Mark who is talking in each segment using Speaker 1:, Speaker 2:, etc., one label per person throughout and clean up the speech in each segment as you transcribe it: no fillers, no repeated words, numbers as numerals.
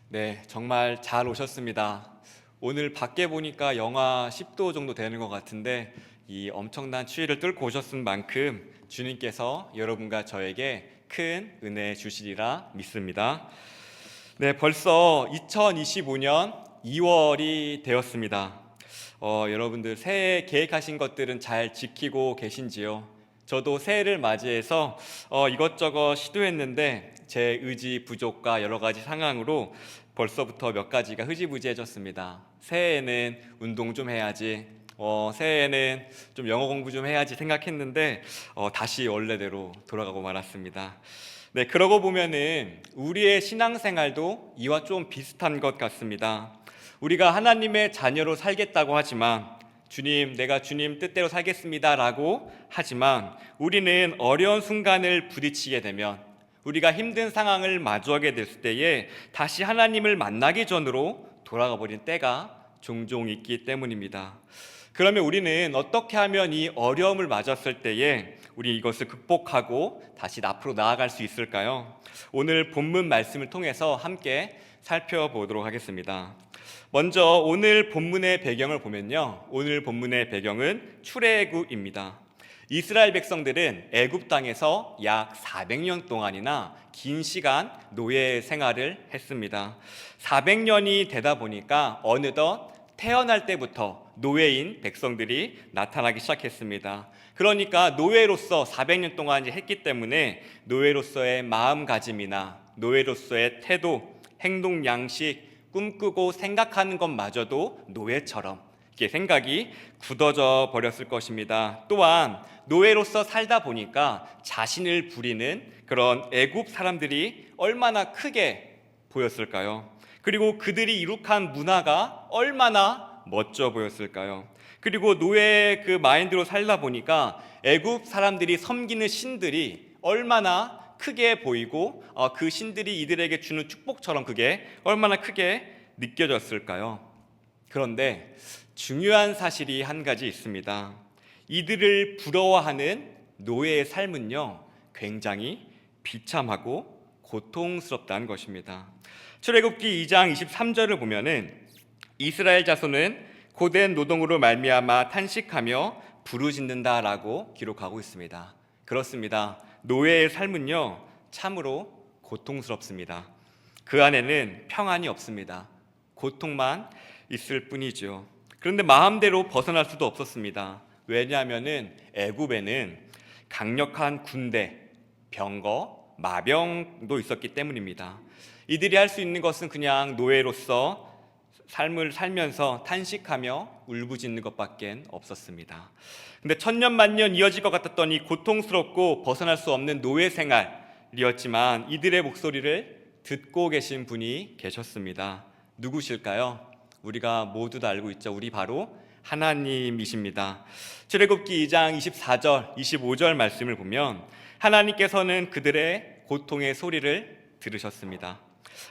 Speaker 1: 네, 정말 잘 오셨습니다. 오늘 밖에 보니까 영하 10도 정도 되는 것 같은데 이 엄청난 추위를 뚫고 오셨은 만큼 주님께서 여러분과 저에게 큰 은혜 주시리라 믿습니다. 네, 벌써 2025년 2월이 되었습니다. 여러분들 새해 계획하신 것들은 잘 지키고 계신지요? 저도 새해를 맞이해서 이것저것 시도했는데 제 의지 부족과 여러 가지 상황으로 벌써부터 몇 가지가 흐지부지해졌습니다. 새해에는 운동 좀 해야지, 새해에는 좀 영어 공부 좀 해야지 생각했는데 다시 원래대로 돌아가고 말았습니다. 네, 그러고 보면은 우리의 신앙생활도 이와 좀 비슷한 것 같습니다. 우리가 하나님의 자녀로 살겠다고 하지만 주님, 내가 주님 뜻대로 살겠습니다 라고 하지만 우리는 어려운 순간을 부딪히게 되면, 우리가 힘든 상황을 마주하게 됐을 때에 다시 하나님을 만나기 전으로 돌아가 버린 때가 종종 있기 때문입니다. 그러면 우리는 어떻게 하면 이 어려움을 맞았을 때에 우리 이것을 극복하고 다시 앞으로 나아갈 수 있을까요? 오늘 본문 말씀을 통해서 함께 살펴보도록 하겠습니다. 먼저 오늘 본문의 배경을 보면요, 오늘 본문의 배경은 출애굽입니다. 이스라엘 백성들은 애굽 땅에서 약 400년 동안이나 긴 시간 노예 생활을 했습니다. 400년이 되다 보니까 어느덧 태어날 때부터 노예인 백성들이 나타나기 시작했습니다. 그러니까 노예로서 400년 동안 했기 때문에 노예로서의 마음가짐이나 노예로서의 태도, 행동 양식, 꿈꾸고 생각하는 것마저도 노예처럼 이렇게 생각이 굳어져 버렸을 것입니다. 또한 노예로서 살다 보니까 자신을 부리는 그런 애굽 사람들이 얼마나 크게 보였을까요? 그리고 그들이 이룩한 문화가 얼마나 멋져 보였을까요? 그리고 노예의 그 마인드로 살다 보니까 애굽 사람들이 섬기는 신들이 얼마나 크게 보이고 그 신들이 이들에게 주는 축복처럼 그게 얼마나 크게 느껴졌을까요? 그런데 중요한 사실이 한 가지 있습니다. 이들을 부러워하는 노예의 삶은요, 굉장히 비참하고 고통스럽다는 것입니다. 출애굽기 2장 23절을 보면은 이스라엘 자손은 고된 노동으로 말미암아 탄식하며 부르짖는다라고 기록하고 있습니다. 그렇습니다. 노예의 삶은요, 참으로 고통스럽습니다. 그 안에는 평안이 없습니다. 고통만 있을 뿐이죠. 그런데 마음대로 벗어날 수도 없었습니다. 왜냐하면은 애굽에는 강력한 군대, 병거, 마병도 있었기 때문입니다. 이들이 할 수 있는 것은 그냥 노예로서 삶을 살면서 탄식하며 울부짖는 것밖에 없었습니다. 근데 천년 만년 이어질 것 같았던 이 고통스럽고 벗어날 수 없는 노예 생활이었지만 이들의 목소리를 듣고 계신 분이 계셨습니다. 누구실까요? 우리가 모두 다 알고 있죠. 우리 바로 하나님이십니다. 출애굽기 2장 24절, 25절 말씀을 보면 하나님께서는 그들의 고통의 소리를 들으셨습니다.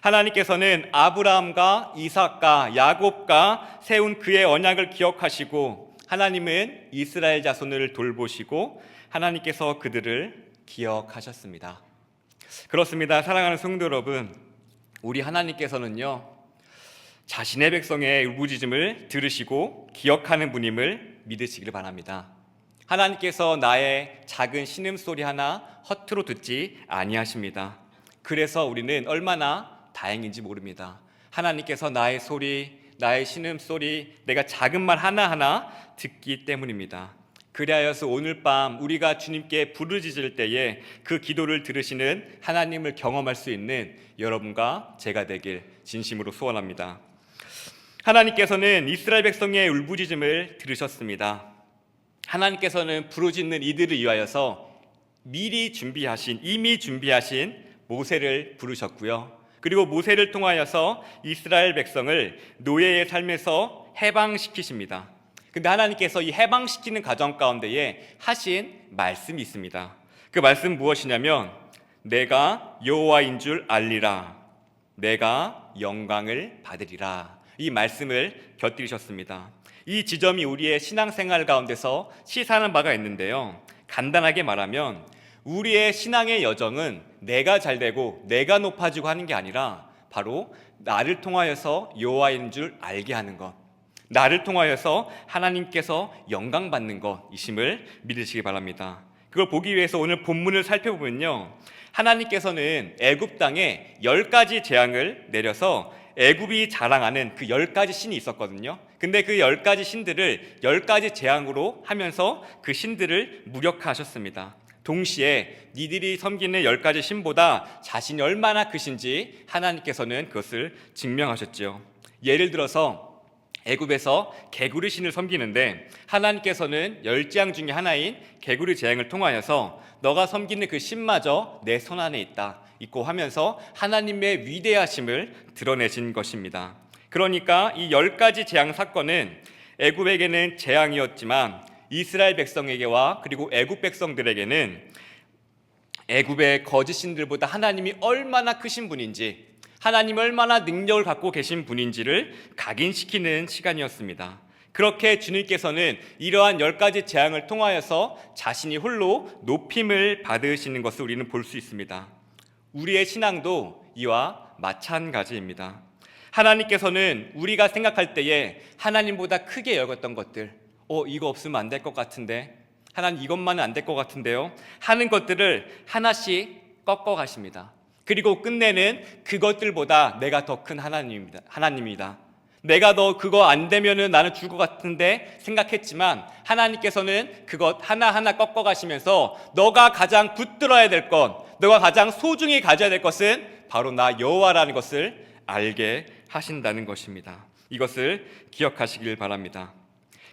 Speaker 1: 하나님께서는 아브라함과 이삭과 야곱과 세운 그의 언약을 기억하시고 하나님은 이스라엘 자손을 돌보시고 하나님께서 그들을 기억하셨습니다. 그렇습니다. 사랑하는 성도 여러분, 우리 하나님께서는요, 자신의 백성의 울부짖음을 들으시고 기억하는 분임을 믿으시기를 바랍니다. 하나님께서 나의 작은 신음소리 하나 허투루 듣지 아니하십니다. 그래서 우리는 얼마나 다행인지 모릅니다. 하나님께서 나의 소리, 나의 신음소리, 내가 작은 말 하나하나 듣기 때문입니다. 그리하여서 오늘 밤 우리가 주님께 부르짖을 때에 그 기도를 들으시는 하나님을 경험할 수 있는 여러분과 제가 되길 진심으로 소원합니다. 하나님께서는 이스라엘 백성의 울부짖음을 들으셨습니다. 하나님께서는 부르짖는 이들을 위하여서 이미 준비하신 모세를 부르셨고요. 그리고 모세를 통하여서 이스라엘 백성을 노예의 삶에서 해방시키십니다. 근데 하나님께서 이 해방시키는 과정 가운데에 하신 말씀이 있습니다. 그 말씀은 무엇이냐면 내가 여호와인 줄 알리라, 내가 영광을 받으리라, 이 말씀을 곁들이셨습니다. 이 지점이 우리의 신앙생활 가운데서 시사하는 바가 있는데요. 간단하게 말하면 우리의 신앙의 여정은 내가 잘되고 내가 높아지고 하는 게 아니라 바로 나를 통하여서 여호와인 줄 알게 하는 것, 나를 통하여서 하나님께서 영광받는 것이심을 믿으시기 바랍니다. 그걸 보기 위해서 오늘 본문을 살펴보면요, 하나님께서는 애굽 땅에 10가지 재앙을 내려서 애굽이 자랑하는 그 10가지 신이 있었거든요. 근데 그 10가지 신들을 10가지 재앙으로 하면서 그 신들을 무력화하셨습니다. 동시에 니들이 섬기는 10가지 신보다 자신이 얼마나 크신지 하나님께서는 그것을 증명하셨죠. 예를 들어서 애굽에서 개구리 신을 섬기는데 하나님께서는 10재앙 중에 하나인 개구리 재앙을 통하여서 너가 섬기는 그 신마저 내 손 안에 있고 하면서 하나님의 위대하심을 드러내신 것입니다. 그러니까 이 10가지 재앙 사건은 애굽에게는 재앙이었지만 이스라엘 백성에게와 그리고 애굽 백성들에게는 애굽의 거짓 신들보다 하나님이 얼마나 크신 분인지, 하나님이 얼마나 능력을 갖고 계신 분인지를 각인시키는 시간이었습니다. 그렇게 주님께서는 이러한 10가지 재앙을 통하여서 자신이 홀로 높임을 받으시는 것을 우리는 볼 수 있습니다. 우리의 신앙도 이와 마찬가지입니다. 하나님께서는 우리가 생각할 때에 하나님보다 크게 여겼던 것들, 이거 없으면 안 될 것 같은데, 하나님 이것만은 안 될 것 같은데요 하는 것들을 하나씩 꺾어 가십니다. 그리고 끝내는 그것들보다 내가 더 큰 하나님입니다. 내가 너 그거 안 되면은 나는 죽을 것 같은데 생각했지만 하나님께서는 그것 하나하나 꺾어 가시면서 너가 가장 붙들어야 될 것, 너가 가장 소중히 가져야 될 것은 바로 나 여호와라는 것을 알게 하신다는 것입니다. 이것을 기억하시길 바랍니다.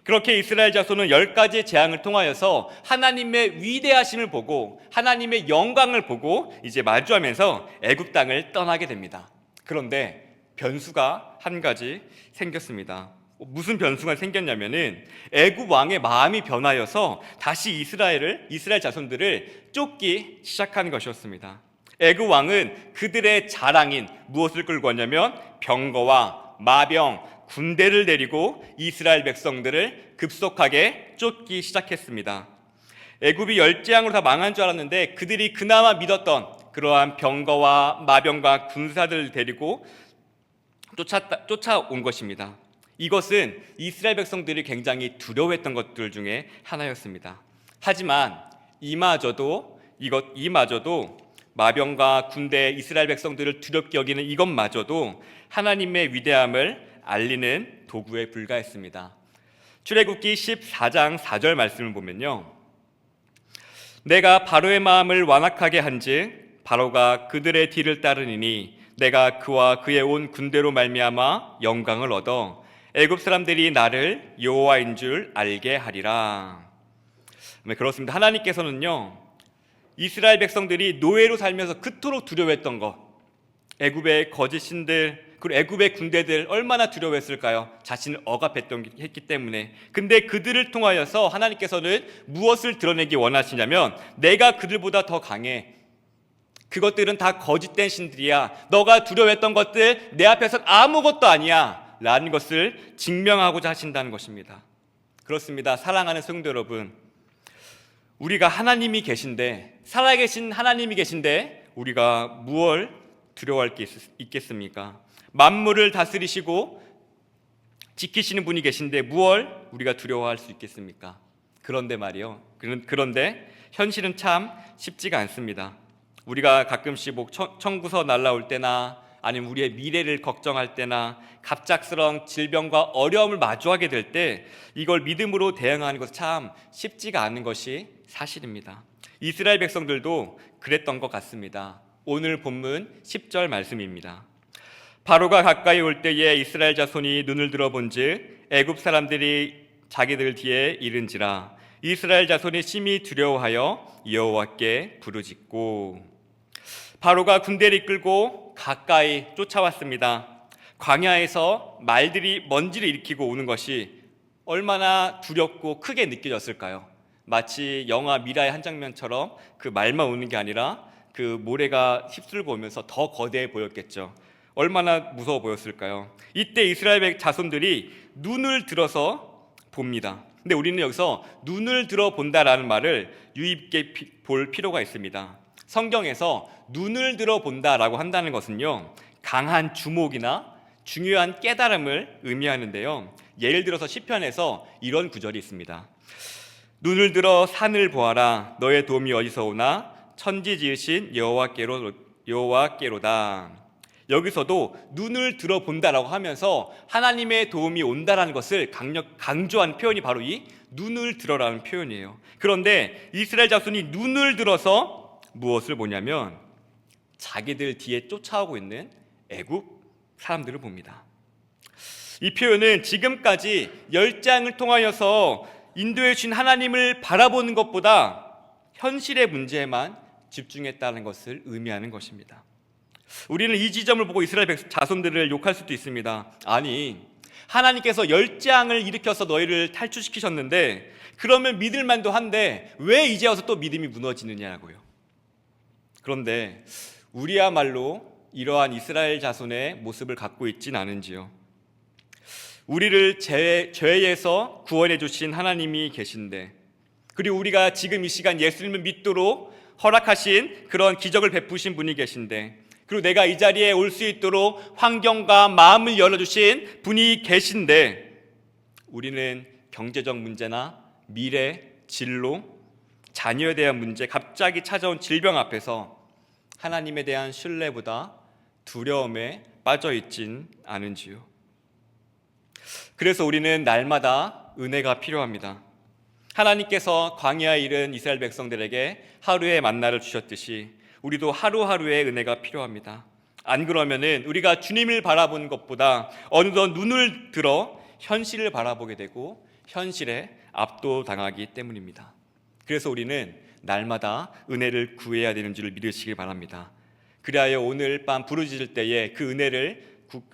Speaker 1: 그렇게 이스라엘 자손은 10가지 재앙을 통하여서 하나님의 위대하심을 보고 하나님의 영광을 보고 이제 마주하면서 애굽 땅을 떠나게 됩니다. 그런데 변수가 한 가지 생겼습니다. 무슨 변수가 생겼냐면은 애굽 왕의 마음이 변하여서 다시 이스라엘 자손들을 쫓기 시작하는 것이었습니다. 애굽 왕은 그들의 자랑인 무엇을 끌고 왔냐면 병거와 마병, 군대를 데리고 이스라엘 백성들을 급속하게 쫓기 시작했습니다. 애굽이 10재앙으로 다 망한 줄 알았는데 그들이 그나마 믿었던 그러한 병거와 마병과 군사들을 데리고 쫓아온 것입니다. 이것은 이스라엘 백성들이 굉장히 두려워했던 것들 중에 하나였습니다. 하지만 이마저도 마병과 군대 이스라엘 백성들을 두렵게 여기는 이것마저도 하나님의 위대함을 알리는 도구에 불과했습니다. 출애굽기 14장 4절 말씀을 보면요, 내가 바로의 마음을 완악하게 한즉 바로가 그들의 뒤를 따르니니 내가 그와 그의 온 군대로 말미암아 영광을 얻어 애굽 사람들이 나를 여호와인 줄 알게 하리라. 그렇습니다. 하나님께서는요, 이스라엘 백성들이 노예로 살면서 그토록 두려워했던 것, 애굽의 거짓 신들 그리고 애굽의 군대들 얼마나 두려워했을까요? 자신을 억압했기 때문에. 근데 그들을 통하여서 하나님께서는 무엇을 드러내기 원하시냐면 내가 그들보다 더 강해, 그것들은 다 거짓된 신들이야, 너가 두려워했던 것들 내 앞에서는 아무것도 아니야 라는 것을 증명하고자 하신다는 것입니다. 그렇습니다. 사랑하는 성도 여러분, 우리가 하나님이 계신데, 살아계신 하나님이 계신데 우리가 무엇을 두려워할 게 있겠습니까? 만물을 다스리시고 지키시는 분이 계신데 무엇을 우리가 두려워할 수 있겠습니까? 그런데 말이요, 그런데 현실은 참 쉽지가 않습니다. 우리가 가끔씩 청구서 날라올 때나 아니면 우리의 미래를 걱정할 때나 갑작스러운 질병과 어려움을 마주하게 될 때 이걸 믿음으로 대응하는 것은 참 쉽지가 않은 것이 사실입니다. 이스라엘 백성들도 그랬던 것 같습니다. 오늘 본문 10절 말씀입니다. 바로가 가까이 올 때에 이스라엘 자손이 눈을 들어본즉 애굽 사람들이 자기들 뒤에 이른지라 이스라엘 자손이 심히 두려워하여 여호와께 부르짖고. 바로가 군대를 이끌고 가까이 쫓아왔습니다. 광야에서 말들이 먼지를 일으키고 오는 것이 얼마나 두렵고 크게 느껴졌을까요? 마치 영화 미라의 한 장면처럼 그 말만 오는 게 아니라 그 모래가 휩쓸고 오면서 더 거대해 보였겠죠. 얼마나 무서워 보였을까요? 이때 이스라엘 자손들이 눈을 들어서 봅니다. 근데 우리는 여기서 눈을 들어 본다라는 말을 유의 깊게 볼 필요가 있습니다. 성경에서 눈을 들어 본다라고 한다는 것은요, 강한 주목이나 중요한 깨달음을 의미하는데요. 예를 들어서 시편에서 이런 구절이 있습니다. 눈을 들어 산을 보아라. 너의 도움이 어디서 오나? 천지 지으신 여호와께로다. 여기서도 눈을 들어본다라고 하면서 하나님의 도움이 온다라는 것을 강조한 표현이 바로 이 눈을 들어라는 표현이에요. 그런데 이스라엘 자손이 눈을 들어서 무엇을 보냐면 자기들 뒤에 쫓아오고 있는 애굽 사람들을 봅니다. 이 표현은 지금까지 열장을 통하여서 인도해 주신 하나님을 바라보는 것보다 현실의 문제에만 집중했다는 것을 의미하는 것입니다. 우리는 이 지점을 보고 이스라엘 자손들을 욕할 수도 있습니다. 아니, 하나님께서 열장을 일으켜서 너희를 탈출시키셨는데 그러면 믿을 만도 한데 왜 이제 와서 또 믿음이 무너지느냐고요. 그런데 우리야말로 이러한 이스라엘 자손의 모습을 갖고 있진 않은지요. 우리를 죄에서 구원해 주신 하나님이 계신데, 그리고 우리가 지금 이 시간 예수님을 믿도록 허락하신 그런 기적을 베푸신 분이 계신데, 그리고 내가 이 자리에 올 수 있도록 환경과 마음을 열어주신 분이 계신데, 우리는 경제적 문제나 미래, 진로, 자녀에 대한 문제, 갑자기 찾아온 질병 앞에서 하나님에 대한 신뢰보다 두려움에 빠져 있진 않은지요. 그래서 우리는 날마다 은혜가 필요합니다. 하나님께서 광야에 이른 이스라엘 백성들에게 하루의 만나를 주셨듯이 우리도 하루하루의 은혜가 필요합니다. 안 그러면은 우리가 주님을 바라보는 것보다 어느덧 눈을 들어 현실을 바라보게 되고 현실에 압도당하기 때문입니다. 그래서 우리는 날마다 은혜를 구해야 되는 줄 믿으시길 바랍니다. 그리하여 오늘 밤 부르짖을 때에 그 은혜를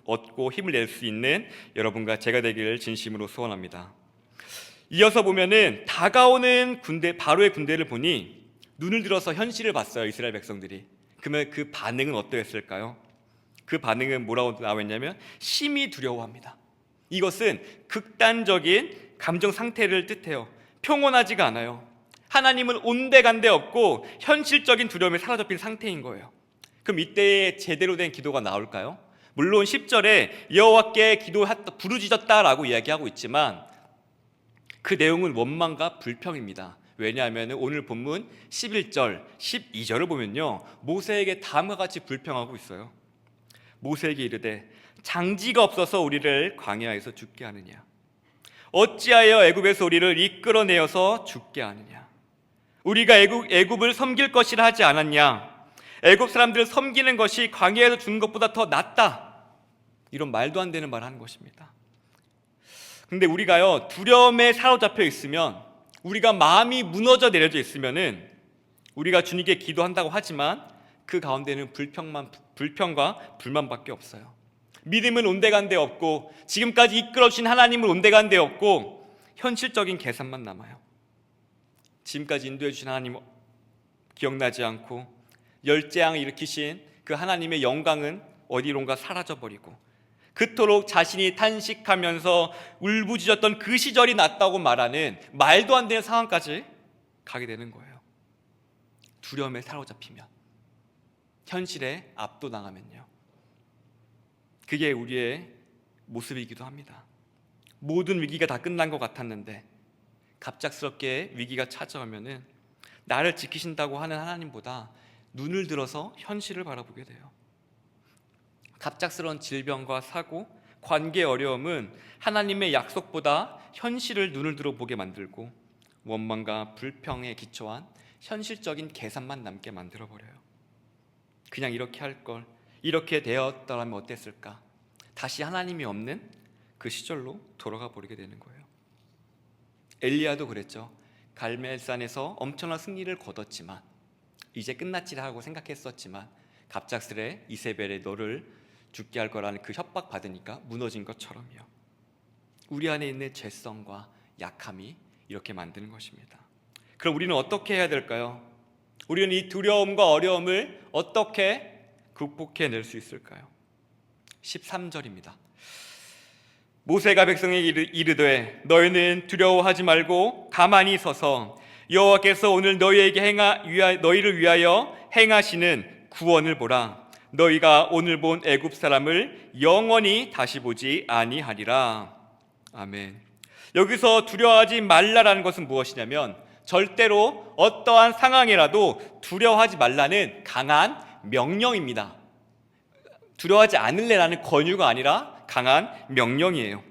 Speaker 1: 얻고 힘을 낼 수 있는 여러분과 제가 되기를 진심으로 소원합니다. 이어서 보면은 다가오는 바로의 군대를 보니 눈을 들어서 현실을 봤어요, 이스라엘 백성들이. 그러면 그 반응은 어떠했을까요? 그 반응은 뭐라고 나와 있냐면 심히 두려워합니다. 이것은 극단적인 감정 상태를 뜻해요. 평온하지가 않아요. 하나님은 온데간데 없고 현실적인 두려움에 사로잡힌 상태인 거예요. 그럼 이때에 제대로 된 기도가 나올까요? 물론 10절에 여호와께 부르짖었다라고 이야기하고 있지만 그 내용은 원망과 불평입니다. 왜냐하면 오늘 본문 11절, 12절을 보면요, 모세에게 다음과 같이 불평하고 있어요. 모세에게 이르되 장지가 없어서 우리를 광야에서 죽게 하느냐? 어찌하여 애굽에서 우리를 이끌어내어서 죽게 하느냐? 우리가 애굽을 섬길 것이라 하지 않았냐? 애굽 사람들을 섬기는 것이 광야에서 죽는 것보다 더 낫다. 이런 말도 안 되는 말을 하는 것입니다. 근데 우리가요, 두려움에 사로잡혀 있으면, 우리가 마음이 무너져 내려져 있으면은 우리가 주님께 기도한다고 하지만 그 가운데는 불평과 불만밖에 없어요. 믿음은 온데간데 없고 지금까지 이끌어주신 하나님은 온데간데 없고 현실적인 계산만 남아요. 지금까지 인도해 주신 하나님 기억나지 않고 열재앙을 일으키신 그 하나님의 영광은 어디론가 사라져버리고 그토록 자신이 탄식하면서 울부짖었던 그 시절이 낫다고 말하는 말도 안 되는 상황까지 가게 되는 거예요. 두려움에 사로잡히면, 현실에 압도당하면요. 그게 우리의 모습이기도 합니다. 모든 위기가 다 끝난 것 같았는데 갑작스럽게 위기가 찾아오면은 나를 지키신다고 하는 하나님보다 눈을 들어서 현실을 바라보게 돼요. 갑작스러운 질병과 사고, 관계 어려움은 하나님의 약속보다 현실을 눈을 들어보게 만들고 원망과 불평에 기초한 현실적인 계산만 남게 만들어버려요. 그냥 이렇게 할 걸, 이렇게 되었더라면 어땠을까? 다시 하나님이 없는 그 시절로 돌아가 버리게 되는 거예요. 엘리야도 그랬죠. 갈멜산에서 엄청난 승리를 거뒀지만 이제 끝났지라 하고 생각했었지만 갑작스레 이세벨에 너를 죽게 할 거라는 그 협박 받으니까 무너진 것처럼요. 우리 안에 있는 죄성과 약함이 이렇게 만드는 것입니다. 그럼 우리는 어떻게 해야 될까요? 우리는 이 두려움과 어려움을 어떻게 극복해낼 수 있을까요? 13절입니다. 모세가 백성에게 이르되 너희는 두려워하지 말고 가만히 서서 여호와께서 오늘 너희를 위하여 행하시는 구원을 보라. 너희가 오늘 본 애굽 사람을 영원히 다시 보지 아니하리라. 아멘. 여기서 두려워하지 말라라는 것은 무엇이냐면 절대로 어떠한 상황이라도 두려워하지 말라는 강한 명령입니다. 두려워하지 않을래라는 권유가 아니라 강한 명령이에요.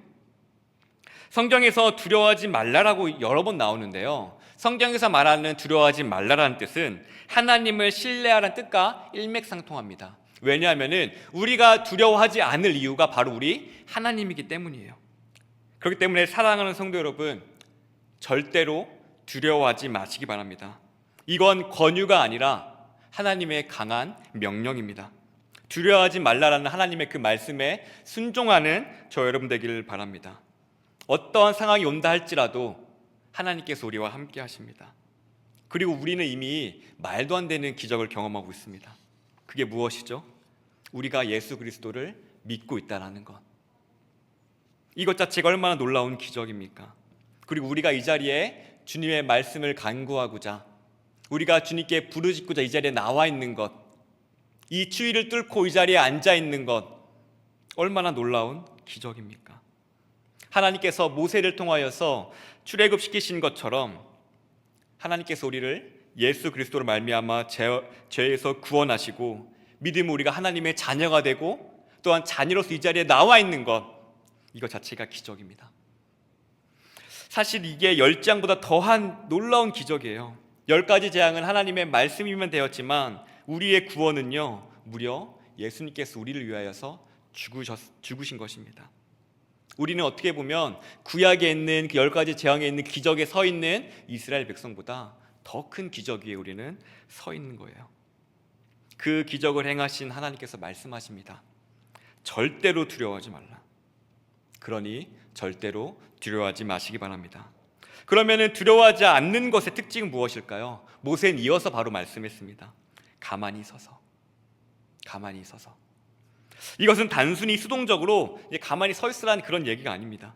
Speaker 1: 성경에서 두려워하지 말라라고 여러 번 나오는데요, 성경에서 말하는 두려워하지 말라라는 뜻은 하나님을 신뢰하라는 뜻과 일맥상통합니다. 왜냐하면 우리가 두려워하지 않을 이유가 바로 우리 하나님이기 때문이에요. 그렇기 때문에 사랑하는 성도 여러분, 절대로 두려워하지 마시기 바랍니다. 이건 권유가 아니라 하나님의 강한 명령입니다. 두려워하지 말라라는 하나님의 그 말씀에 순종하는 저 여러분 되기를 바랍니다. 어떠한 상황이 온다 할지라도 하나님께서 우리와 함께 하십니다. 그리고 우리는 이미 말도 안 되는 기적을 경험하고 있습니다. 그게 무엇이죠? 우리가 예수 그리스도를 믿고 있다는 것. 이것 자체가 얼마나 놀라운 기적입니까? 그리고 우리가 이 자리에 주님의 말씀을 간구하고자, 우리가 주님께 부르짖고자 이 자리에 나와 있는 것, 이 추위를 뚫고 이 자리에 앉아 있는 것, 얼마나 놀라운 기적입니까? 하나님께서 모세를 통하여서 출애굽시키신 것처럼 하나님께서 우리를 예수 그리스도로 말미암아 죄에서 구원하시고 믿음으로 우리가 하나님의 자녀가 되고 또한 자녀로서 이 자리에 나와 있는 것, 이것 자체가 기적입니다. 사실 이게 10재앙보다 더한 놀라운 기적이에요. 10가지 재앙은 하나님의 말씀이면 되었지만 우리의 구원은요, 무려 예수님께서 우리를 위하여서 죽으신 것입니다. 우리는 어떻게 보면 구약에 있는 그 10가지 재앙에 있는 기적에 서 있는 이스라엘 백성보다 더 큰 기적 위에 우리는 서 있는 거예요. 그 기적을 행하신 하나님께서 말씀하십니다. 절대로 두려워하지 말라. 그러니 절대로 두려워하지 마시기 바랍니다. 그러면 두려워하지 않는 것의 특징은 무엇일까요? 모세는 이어서 바로 말씀했습니다. 가만히 서서. 가만히 서서. 이것은 단순히 수동적으로 가만히 서 있으라는 그런 얘기가 아닙니다.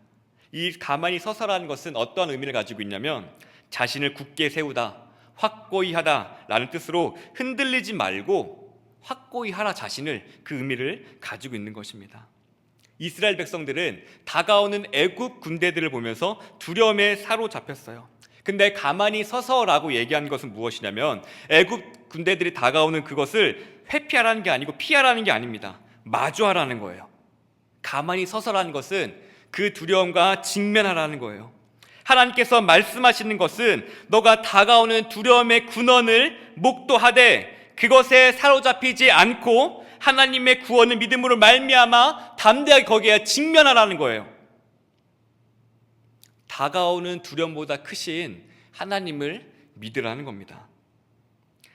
Speaker 1: 이 가만히 서서라는 것은 어떠한 의미를 가지고 있냐면 자신을 굳게 세우다, 확고히 하다라는 뜻으로 흔들리지 말고 확고히 하라 자신을, 그 의미를 가지고 있는 것입니다. 이스라엘 백성들은 다가오는 애굽 군대들을 보면서 두려움에 사로잡혔어요. 근데 가만히 서서라고 얘기한 것은 무엇이냐면 애굽 군대들이 다가오는 그것을 회피하라는 게 아니고 피하라는 게 아닙니다. 마주하라는 거예요. 가만히 서서라는 것은 그 두려움과 직면하라는 거예요. 하나님께서 말씀하시는 것은 너가 다가오는 두려움의 군원을 목도하되 그것에 사로잡히지 않고 하나님의 구원을 믿음으로 말미암아 담대하게 거기에 직면하라는 거예요. 다가오는 두려움보다 크신 하나님을 믿으라는 겁니다.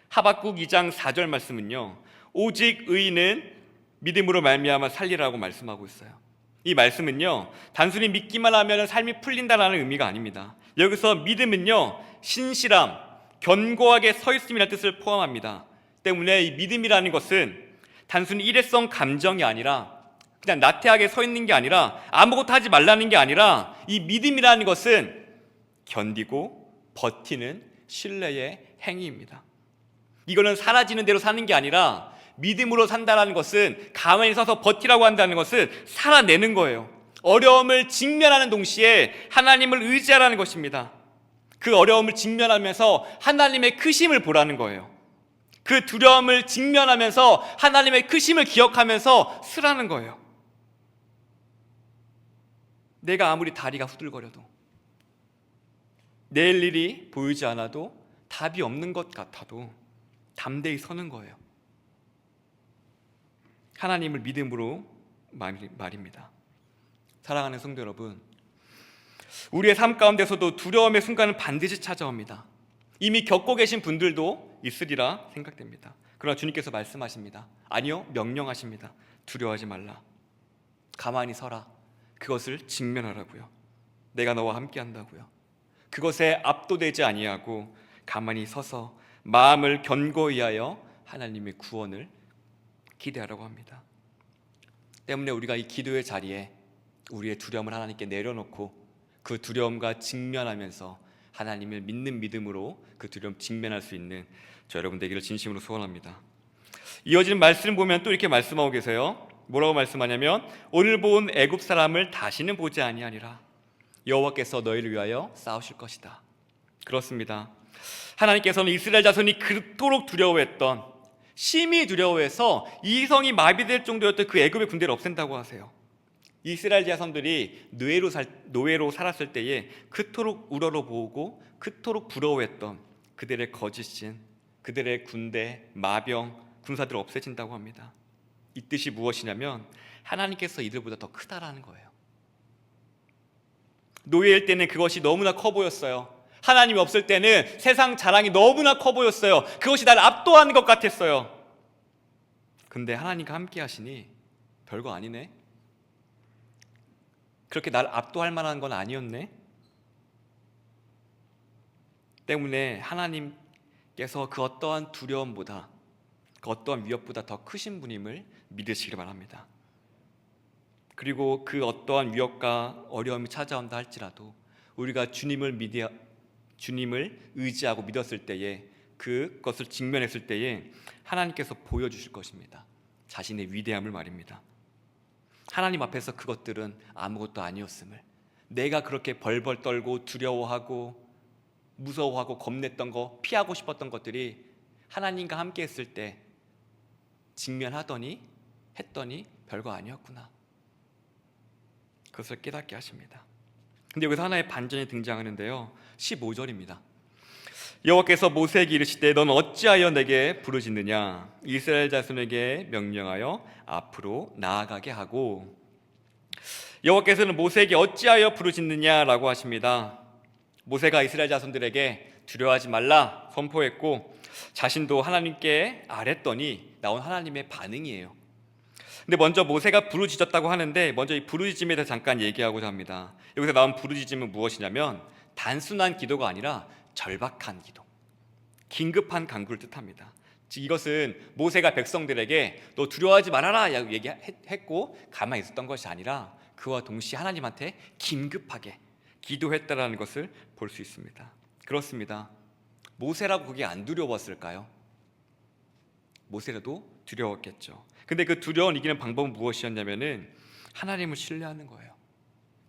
Speaker 1: 하박국 2장 4절 말씀은요, 오직 의인은 믿음으로 말미암아 살리라고 말씀하고 있어요. 이 말씀은요, 단순히 믿기만 하면 삶이 풀린다는 의미가 아닙니다. 여기서 믿음은요, 신실함, 견고하게 서 있음이라는 뜻을 포함합니다. 때문에 이 믿음이라는 것은 단순히 일회성 감정이 아니라 그냥 나태하게 서 있는 게 아니라 아무것도 하지 말라는 게 아니라 이 믿음이라는 것은 견디고 버티는 신뢰의 행위입니다. 이거는 사라지는 대로 사는 게 아니라 믿음으로 산다는 것은 가만히 서서 버티라고 한다는 것은 살아내는 거예요. 어려움을 직면하는 동시에 하나님을 의지하라는 것입니다. 그 어려움을 직면하면서 하나님의 크심을 보라는 거예요. 그 두려움을 직면하면서 하나님의 크심을 기억하면서 쓰라는 거예요. 내가 아무리 다리가 후들거려도, 내일 일이 보이지 않아도, 답이 없는 것 같아도 담대히 서는 거예요. 하나님을 믿음으로 말입니다. 사랑하는 성도 여러분, 우리의 삶 가운데서도 두려움의 순간은 반드시 찾아옵니다. 이미 겪고 계신 분들도 있으리라 생각됩니다. 그러나 주님께서 말씀하십니다. 아니요, 명령하십니다. 두려워하지 말라. 가만히 서라. 그것을 직면하라고요. 내가 너와 함께 한다고요. 그것에 압도되지 아니하고 가만히 서서 마음을 견고히 하여 하나님의 구원을 기대하라고 합니다. 때문에 우리가 이 기도의 자리에 우리의 두려움을 하나님께 내려놓고 그 두려움과 직면하면서 하나님을 믿는 믿음으로 그 두려움 직면할 수 있는 저 여러분 되기를 진심으로 소원합니다. 이어지는 말씀을 보면 또 이렇게 말씀하고 계세요. 뭐라고 말씀하냐면 오늘 본 애굽 사람을 다시는 보지 아니하리라. 여호와께서 너희를 위하여 싸우실 것이다. 그렇습니다. 하나님께서는 이스라엘 자손이 그토록 두려워했던, 심히 두려워해서 이성이 마비될 정도였던 그 애굽의 군대를 없앤다고 하세요. 이스라엘 자손들이 노예로 살았을 때에 그토록 우러러보고 그토록 부러워했던 그들의 거짓신, 그들의 군대, 마병, 군사들 없애진다고 합니다. 이 뜻이 무엇이냐면 하나님께서 이들보다 더 크다라는 거예요. 노예일 때는 그것이 너무나 커 보였어요. 하나님이 없을 때는 세상 자랑이 너무나 커 보였어요. 그것이 나를 압도하는 것 같았어요. 근데 하나님과 함께 하시니 별거 아니네. 그렇게 나를 압도할 만한 건 아니었네. 때문에 하나님께서 그 어떠한 두려움보다, 그 어떠한 위협보다 더 크신 분임을 믿으시기를 바랍니다. 그리고 그 어떠한 위협과 어려움이 찾아온다 할지라도 우리가 주님을 의지하고 믿었을 때에, 그것을 직면했을 때에 하나님께서 보여주실 것입니다. 자신의 위대함을 말입니다. 하나님 앞에서 그것들은 아무것도 아니었음을, 내가 그렇게 벌벌 떨고 두려워하고 무서워하고 겁냈던 거, 피하고 싶었던 것들이 하나님과 함께 했을 때 직면하더니 했더니 별거 아니었구나. 그것을 깨닫게 하십니다. 근데 여기서 하나의 반전이 등장하는데요, 15절입니다. 여호와께서 모세에게 이르시되 넌 어찌하여 내게 부르짖느냐. 이스라엘 자손에게 명령하여 앞으로 나아가게 하고. 여호와께서는 모세에게 어찌하여 부르짖느냐라고 하십니다. 모세가 이스라엘 자손들에게 두려워하지 말라 선포했고 자신도 하나님께 아랬더니 나온 하나님의 반응이에요. 근데 먼저 모세가 부르짖었다고 하는데 먼저 이 부르짖음에 대해서 잠깐 얘기하고자 합니다. 여기서 나온 부르짖음은 무엇이냐면 단순한 기도가 아니라 절박한 기도, 긴급한 간구를 뜻합니다. 즉 이것은 모세가 백성들에게 너 두려워하지 말아라 얘기했고 가만히 있었던 것이 아니라 그와 동시에 하나님한테 긴급하게 기도했다라는 것을 볼 수 있습니다. 그렇습니다. 모세라고 그게 안 두려웠을까요? 모세라도 두려웠겠죠. 근데 그 두려움을 이기는 방법은 무엇이었냐면은 하나님을 신뢰하는 거예요.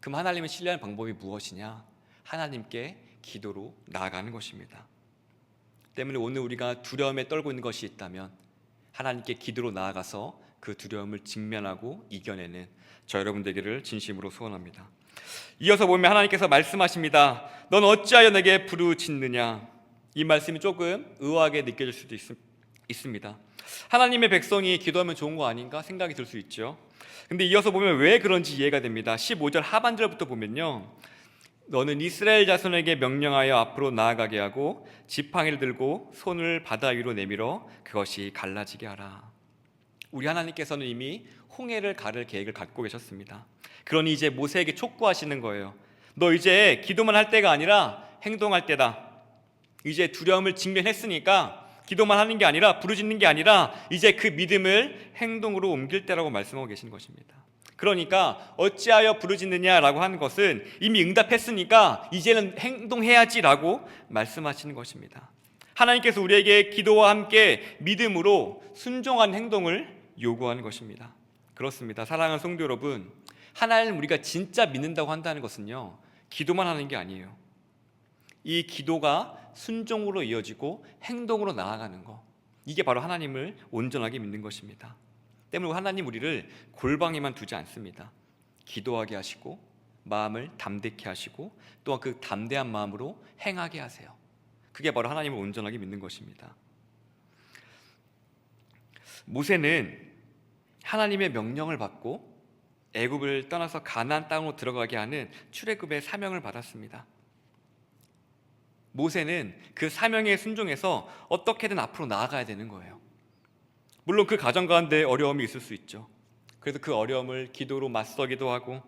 Speaker 1: 그럼 하나님을 신뢰하는 방법이 무엇이냐? 하나님께 기도로 나아가는 것입니다. 때문에 오늘 우리가 두려움에 떨고 있는 것이 있다면 하나님께 기도로 나아가서 그 두려움을 직면하고 이겨내는 저 여러분 되기를 진심으로 소원합니다. 이어서 보면 하나님께서 말씀하십니다. 넌 어찌하여 내게 부르짖느냐. 이 말씀이 조금 의아하게 느껴질 수도 있습니다. 하나님의 백성이 기도하면 좋은 거 아닌가 생각이 들 수 있죠. 근데 이어서 보면 왜 그런지 이해가 됩니다. 15절 하반절부터 보면요, 너는 이스라엘 자손에게 명령하여 앞으로 나아가게 하고 지팡이를 들고 손을 바다 위로 내밀어 그것이 갈라지게 하라. 우리 하나님께서는 이미 홍해를 가를 계획을 갖고 계셨습니다. 그러니 이제 모세에게 촉구하시는 거예요. 너 이제 기도만 할 때가 아니라 행동할 때다. 이제 두려움을 직면했으니까 기도만 하는 게 아니라 부르짖는 게 아니라 이제 그 믿음을 행동으로 옮길 때라고 말씀하고 계신 것입니다. 그러니까 어찌하여 부르짖느냐라고 하는 것은 이미 응답했으니까 이제는 행동해야지라고 말씀하시는 것입니다. 하나님께서 우리에게 기도와 함께 믿음으로 순종한 행동을 요구하는 것입니다. 그렇습니다. 사랑하는 성도 여러분, 하나님 우리가 진짜 믿는다고 한다는 것은요, 기도만 하는 게 아니에요. 이 기도가 순종으로 이어지고 행동으로 나아가는 것, 이게 바로 하나님을 온전하게 믿는 것입니다. 때문에 하나님 우리를 골방에만 두지 않습니다. 기도하게 하시고 마음을 담대케 하시고 또한 그 담대한 마음으로 행하게 하세요. 그게 바로 하나님을 온전하게 믿는 것입니다. 모세는 하나님의 명령을 받고 애굽을 떠나서 가나안 땅으로 들어가게 하는 출애굽의 사명을 받았습니다. 모세는 그 사명에 순종해서 어떻게든 앞으로 나아가야 되는 거예요. 물론 그 과정 가운데 어려움이 있을 수 있죠. 그래서 그 어려움을 기도로 맞서기도 하고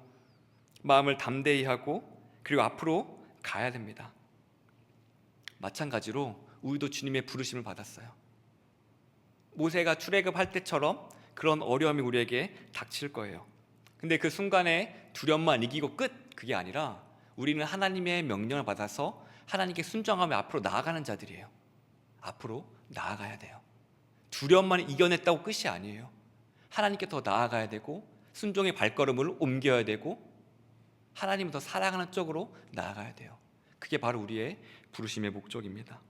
Speaker 1: 마음을 담대히 하고 그리고 앞으로 가야 됩니다. 마찬가지로 우리도 주님의 부르심을 받았어요. 모세가 출애굽할 때처럼 그런 어려움이 우리에게 닥칠 거예요. 근데 그 순간에 두려움만 이기고 끝, 그게 아니라 우리는 하나님의 명령을 받아서 하나님께 순종하며 앞으로 나아가는 자들이에요. 앞으로 나아가야 돼요. 두려움만 이겨냈다고 끝이 아니에요. 하나님께 더 나아가야 되고 순종의 발걸음을 옮겨야 되고 하나님을 더 사랑하는 쪽으로 나아가야 돼요. 그게 바로 우리의 부르심의 목적입니다.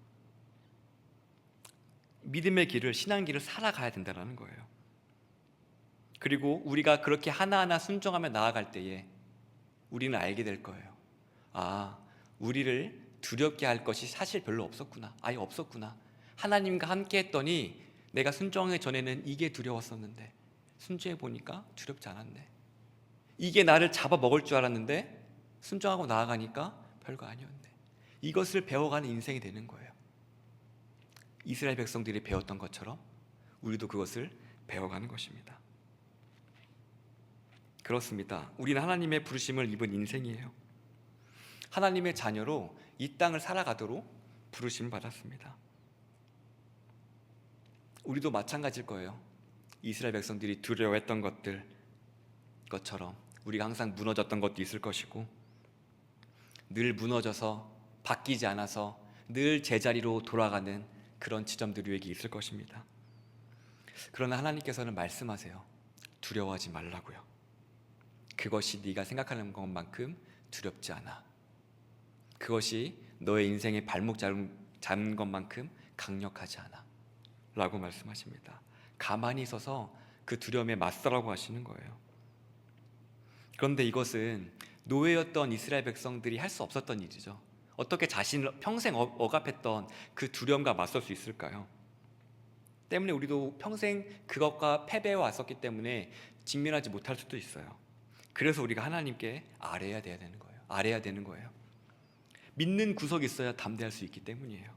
Speaker 1: 믿음의 길을, 신앙 길을 살아가야 된다는 거예요. 그리고 우리가 그렇게 하나하나 순종하며 나아갈 때에 우리는 알게 될 거예요. 아, 우리를 두렵게 할 것이 사실 별로 없었구나. 아예 없었구나. 하나님과 함께 했더니 내가 순종하기 전에는 이게 두려웠었는데 순종해 보니까 두렵지 않았네. 이게 나를 잡아먹을 줄 알았는데 순종하고 나아가니까 별거 아니었네. 이것을 배워가는 인생이 되는 거예요. 이스라엘 백성들이 배웠던 것처럼 우리도 그것을 배워가는 것입니다. 그렇습니다. 우리는 하나님의 부르심을 입은 인생이에요. 하나님의 자녀로 이 땅을 살아가도록 부르심을 받았습니다. 우리도 마찬가지일 거예요. 이스라엘 백성들이 두려워했던 것처럼 우리가 항상 무너졌던 것도 있을 것이고, 늘 무너져서 바뀌지 않아서 늘 제자리로 돌아가는 그런 지점들이 우리에게 있을 것입니다. 그러나 하나님께서는 말씀하세요. 두려워하지 말라고요. 그것이 네가 생각하는 것만큼 두렵지 않아. 그것이 너의 인생의 발목 잡은 것만큼 강력하지 않아 라고 말씀하십니다. 가만히 있어서 그 두려움에 맞서라고 하시는 거예요. 그런데 이것은 노예였던 이스라엘 백성들이 할 수 없었던 일이죠. 어떻게 자신을 평생 억압했던 그 두려움과 맞설 수 있을까요? 때문에 우리도 평생 그것과 패배해 왔었기 때문에 직면하지 못할 수도 있어요. 그래서 우리가 하나님께 아뢰야 되는 거예요. 아뢰야 되는 거예요. 믿는 구석이 있어야 담대할 수 있기 때문이에요.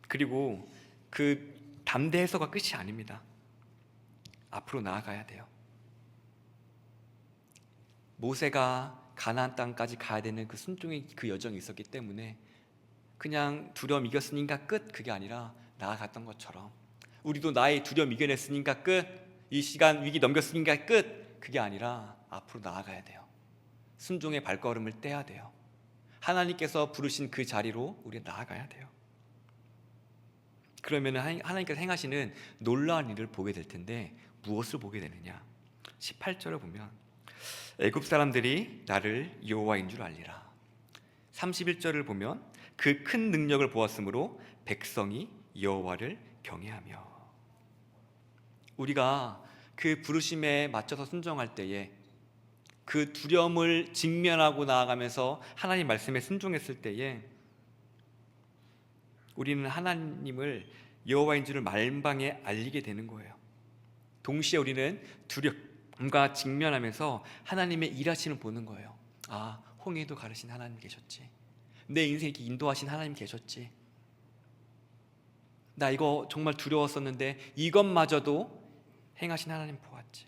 Speaker 1: 그리고 그 담대해서가 끝이 아닙니다. 앞으로 나아가야 돼요. 모세가 가나안 땅까지 가야 되는 그 순종의 그 여정이 있었기 때문에 그냥 두려움 이겼으니까 끝, 그게 아니라 나아갔던 것처럼 우리도 나의 두려움 이겨냈으니까 끝, 이 시간 위기 넘겼으니까 끝, 그게 아니라 앞으로 나아가야 돼요. 순종의 발걸음을 떼야 돼요. 하나님께서 부르신 그 자리로 우리 나아가야 돼요. 그러면 하나님께서 행하시는 놀라운 일을 보게 될 텐데 무엇을 보게 되느냐? 18절을 보면 애굽 사람들이 나를 여호와인 줄 알리라. 31절을 보면 그 큰 능력을 보았으므로 백성이 여호와를 경외하며. 우리가 그 부르심에 맞춰서 순종할 때에 그 두려움을 직면하고 나아가면서 하나님 말씀에 순종했을 때에 우리는 하나님을 여호와인 줄을 만방에 알리게 되는 거예요. 동시에 우리는 두려움과 직면하면서 하나님의 일하시는 보는 거예요. 아, 홍해도 가르신 하나님 계셨지. 내 인생 이렇게 인도하신 하나님 계셨지. 나 이거 정말 두려웠었는데 이것마저도 행하신 하나님 보았지.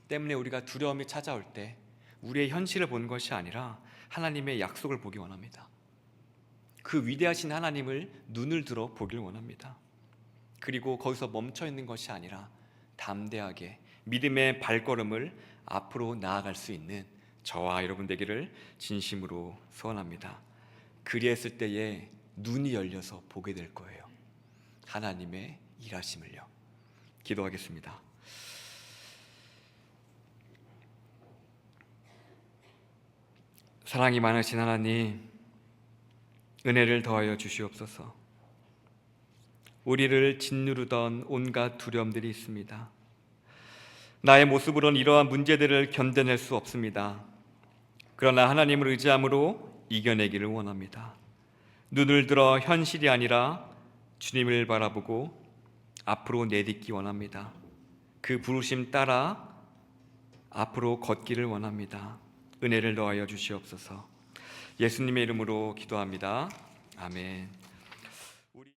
Speaker 1: 때문에 우리가 두려움이 찾아올 때 우리의 현실을 보는 것이 아니라 하나님의 약속을 보기 원합니다. 그 위대하신 하나님을 눈을 들어 보길 원합니다. 그리고 거기서 멈춰 있는 것이 아니라 담대하게 믿음의 발걸음을 앞으로 나아갈 수 있는 저와 여러분 되기를 진심으로 소원합니다. 그리했을 때에 눈이 열려서 보게 될 거예요. 하나님의 일하심을요. 기도하겠습니다. 사랑이 많으신 하나님, 은혜를 더하여 주시옵소서. 우리를 짓누르던 온갖 두려움들이 있습니다. 나의 모습으로는 이러한 문제들을 견뎌낼 수 없습니다. 그러나 하나님을 의지함으로 이겨내기를 원합니다. 눈을 들어 현실이 아니라 주님을 바라보고 앞으로 내딛기 원합니다. 그 부르심 따라 앞으로 걷기를 원합니다. 은혜를 더하여 주시옵소서. 예수님의 이름으로 기도합니다. 아멘.